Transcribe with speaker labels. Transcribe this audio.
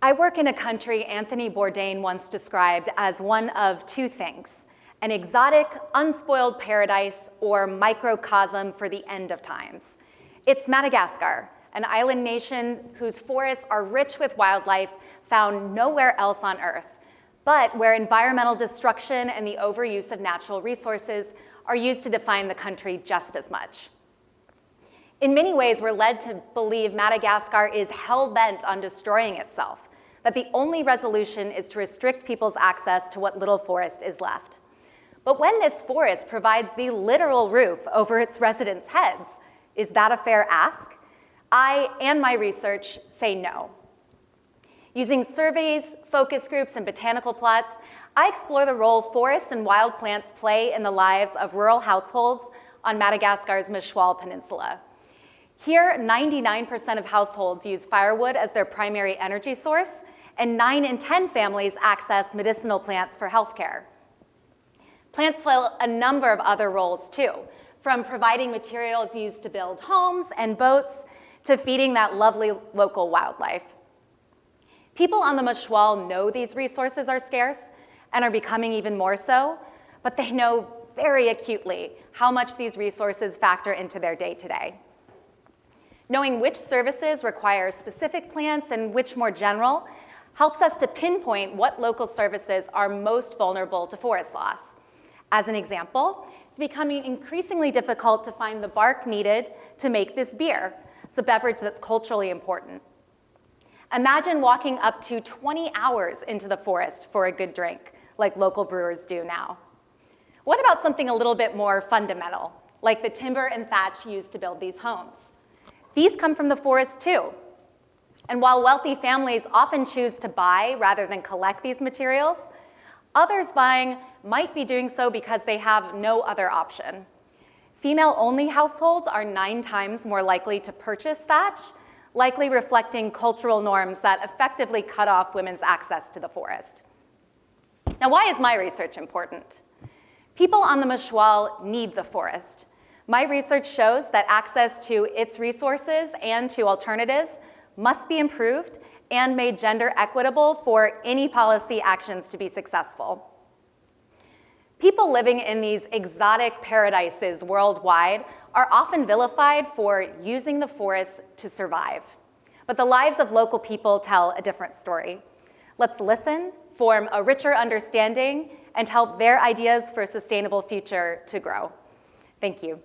Speaker 1: I work in a country Anthony Bourdain once described as one of two things: an exotic, unspoiled paradise or microcosm for the end of times. It's Madagascar, an island nation whose forests are rich with wildlife found nowhere else on Earth, but where environmental destruction and the overuse of natural resources are used to define the country just as much. In many ways, we're led to believe Madagascar is hell-bent on destroying itself, that the only resolution is to restrict people's access to what little forest is left. But when this forest provides the literal roof over its residents' heads, is that a fair ask? I and my research say no. Using surveys, focus groups, and botanical plots, I explore the role forests and wild plants play in the lives of rural households on Madagascar's Madagascar Peninsula. Here, 99% of households use firewood as their primary energy source, and 9 in 10 families access medicinal plants for healthcare. Plants fill a number of other roles too, from providing materials used to build homes and boats to feeding that lovely local wildlife. People on the Madagascar know these resources are scarce and are becoming even more so, but they know very acutely how much these resources factor into their day-to-day. Knowing which services require specific plants and which more general helps us to pinpoint what local services are most vulnerable to forest loss. As an example, it's becoming increasingly difficult to find the bark needed to make this beer. It's a beverage that's culturally important. Imagine walking up to 20 hours into the forest for a good drink, like local brewers do now. What about something a little bit more fundamental, like the timber and thatch used to build these homes? These come from the forest too. And while wealthy families often choose to buy rather than collect these materials, others buying might be doing so because they have no other option. Female-only households are 9 times more likely to purchase thatch, likely reflecting cultural norms that effectively cut off women's access to the forest. Now, why is my research important? People on the Madagascar need the forest. My research shows that access to its resources and to alternatives must be improved and made gender equitable for any policy actions to be successful. People living in these exotic paradises worldwide are often vilified for using the forest to survive. But the lives of local people tell a different story. Let's listen, form a richer understanding, and help their ideas for a sustainable future to grow. Thank you.